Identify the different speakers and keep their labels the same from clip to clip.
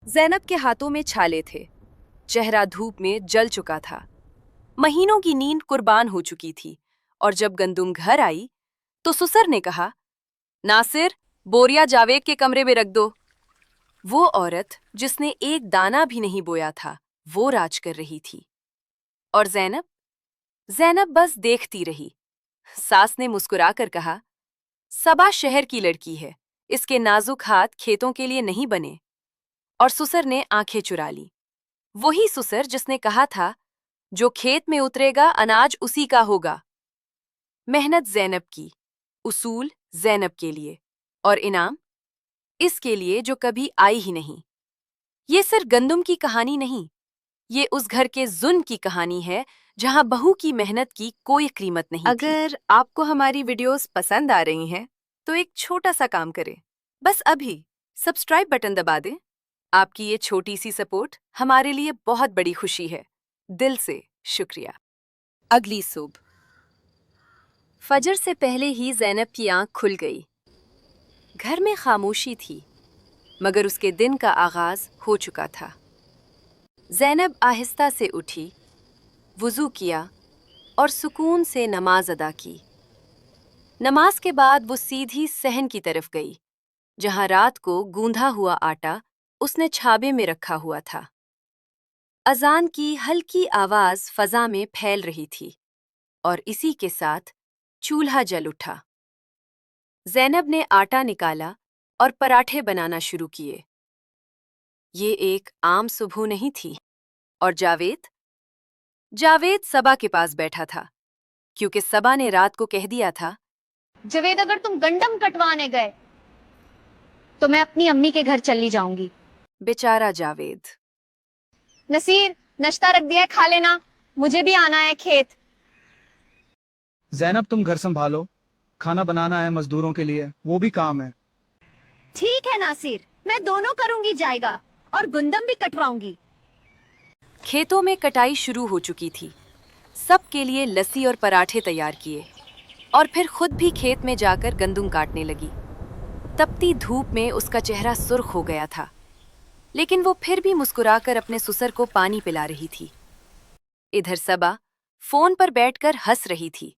Speaker 1: ज़ैनब के हाथों में छाले थे, चेहरा धूप में जल चुका था। महीनों की नींद कुर्बान हो चुकी थी और जब गंदुम घर आई तो सुसर ने कहा, नासिर, बोरिया जावेद के कमरे में रख दो। वो औरत जिसने एक दाना भी नहीं बोया था, वो राज कर रही थी। और ज़ैनब ज़ैनब बस देखती रही। सास ने मुस्कुराकर कहा, सबा शहर की लड़की है, इसके नाजुक हाथ खेतों के लिए नहीं बने। और सुसर ने आंखें चुरा ली। वही सुसर जिसने कहा था, जो खेत में उतरेगा अनाज उसी का होगा। मेहनत ज़ैनब की, उसूल ज़ैनब के लिए, और इनाम इसके लिए जो कभी आई ही नहीं। ये सिर्फ गंदुम की कहानी नहीं, ये उस घर के जुल्म की कहानी है जहां बहू की मेहनत की कोई कीमत नहीं थी। अगर आपको हमारी वीडियोस पसंद आ रही हैं, तो एक छोटा सा काम करें, बस अभी सब्सक्राइब बटन दबा दें। आपकी ये छोटी सी सपोर्ट हमारे लिए बहुत बड़ी खुशी है। दिल से शुक्रिया। अगली सुबह फजर से पहले ही ज़ैनब की आंख खुल गई। घर में खामोशी थी, मगर उसके दिन का आगाज हो चुका था। ज़ैनब आहिस्ता से उठी, वुज़ू किया और सुकून से नमाज अदा की। नमाज के बाद वो सीधी सहन की तरफ गई, जहां रात को गूंधा हुआ आटा उसने छाबे में रखा हुआ था। अजान की हल्की आवाज फजा में फैल रही थी और इसी के साथ चूल्हा जल उठा। ज़ैनब ने आटा निकाला और पराठे बनाना शुरू किए। ये एक आम सुबह नहीं थी। और जावेद सबा के पास बैठा था, क्योंकि सबा ने रात को कह दिया था,
Speaker 2: जवेद, अगर तुम गंडम कटवाने गए तो मैं अपनी अम्मी के घर चली जाऊंगी।
Speaker 1: बेचारा जावेद।
Speaker 2: नसीर, नाश्ता रख दिया है, खा लेना, मुझे भी आना है खेत।
Speaker 3: ज़ैनब, तुम घर संभालो, खाना बनाना है मजदूरों के लिए, वो भी काम है।
Speaker 2: ठीक है नासिर, मैं दोनों करूंगी जाएगा और गुंदम भी कटवाऊंगी।
Speaker 1: खेतों में कटाई शुरू हो चुकी थी। सबके लिए लस्सी और पराठे तैयार किए और फिर खुद भी खेत में जाकर गंदुम काटने लगी। तपती धूप में उसका चेहरा सुर्ख हो गया था, लेकिन वो फिर भी मुस्कुराकर अपने सुसर को पानी पिला रही थी। इधर सबा फोन पर बैठकर हंस रही थी।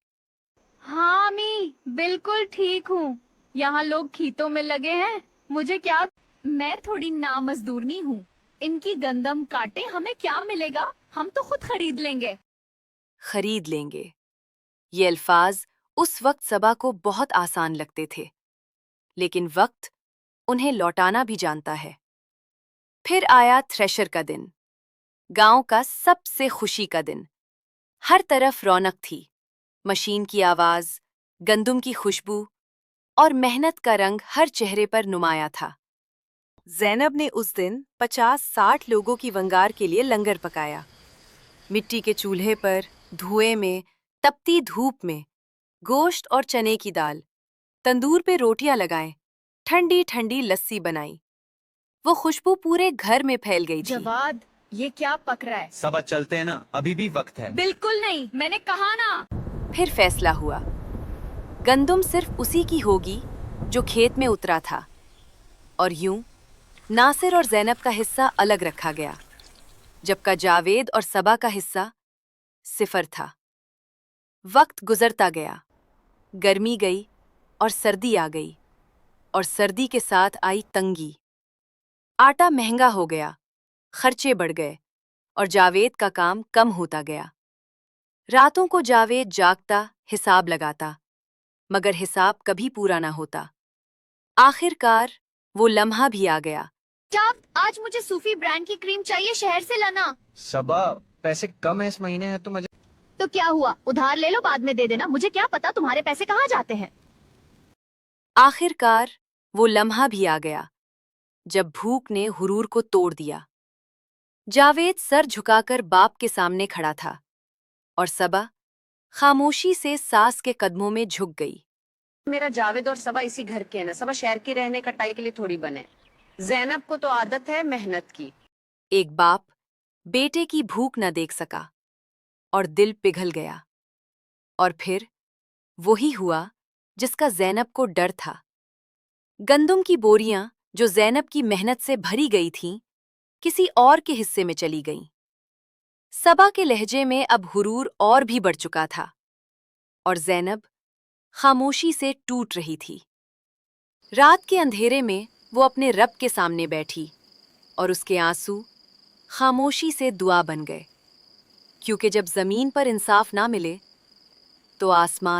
Speaker 2: हाँ अम्मी, बिल्कुल ठीक हूँ। यहाँ लोग खेतों में लगे हैं, मुझे क्या, मैं थोड़ी नामजदूरनी हूँ। इनकी गंदम काटे, हमें क्या मिलेगा, हम तो खुद खरीद लेंगे।
Speaker 1: खरीद लेंगे, ये अल्फाज उस वक्त सबा को बहुत आसान लगते थे, लेकिन वक्त उन्हें लौटाना भी जानता है। फिर आया थ्रेशर का दिन, गांव का सबसे खुशी का दिन। हर तरफ रौनक थी, मशीन की आवाज, गंदुम की खुशबू और मेहनत का रंग हर चेहरे पर नुमाया था। ज़ैनब ने उस दिन 50-60 लोगों की वंगार के लिए लंगर पकाया। मिट्टी के चूल्हे पर, धुएं में, तपती धूप में, गोश्त और चने की दाल, तंदूर पे रोटियां लगाएं, ठंडी ठंडी लस्सी बनाई। वो खुशबू पूरे घर में फैल गई थी।
Speaker 2: जवाद, ये क्या पक रहा है?
Speaker 3: सब आज चलते हैं ना, अभी भी वक्त है।
Speaker 2: बिल्कुल नहीं, मैंने कहा ना।
Speaker 1: फिर फैसला हुआ, गंदुम सिर्फ उसी की होगी जो खेत में उतरा था। और यूं नासिर और ज़ैनब का हिस्सा अलग रखा गया, जबकि जावेद और सबा का हिस्सा सिफर था। वक्त गुजरता गया, गर्मी गई और सर्दी आ गई, और सर्दी के साथ आई तंगी। आटा महंगा हो गया, खर्चे बढ़ गए और जावेद का काम कम होता गया। रातों को जावेद जागता, हिसाब लगाता, मगर हिसाब कभी पूरा ना होता। आखिरकार वो लम्हा भी आ गया।
Speaker 2: क्या आज मुझे सूफी ब्रांड की क्रीम चाहिए, शहर से लाना।
Speaker 3: सबा, पैसे कम है इस महीने है तो मुझे।
Speaker 2: तो क्या हुआ, उधार ले लो, बाद में दे देना, मुझे क्या पता तुम्हारे पैसे कहाँ जाते हैं।
Speaker 1: आखिरकार वो लम्हा भी आ गया, जब भूख ने हुरूर को तोड़ दिया। जावेद सर झुकाकर बाप के सामने खड़ा था, और सबा खामोशी से सास के कदमों में झुक गई।
Speaker 4: मेरा जावेद और सबा इसी घर के हैं ना, सबा शहर की रहने कटाई के लिए थोड़ी बने। ज़ैनब को तो आदत है मेहनत की।
Speaker 1: एक बाप बेटे की भूख न देख सका और दिल पिघल गया। और फिर वही हुआ जिसका ज़ैनब को डर था। गंदुम की बोरियां जो ज़ैनब की मेहनत से भरी गई थीं, کسی اور کے حصے میں چلی گئیں۔ صبا کے لہجے میں اب غرور اور بھی بڑھ چکا تھا اور زینب خاموشی سے ٹوٹ رہی تھی۔ رات کے اندھیرے میں وہ اپنے رب کے سامنے بیٹھی اور اس کے آنسو خاموشی سے دعا بن گئے، کیونکہ جب زمین پر انصاف نہ ملے تو آسمان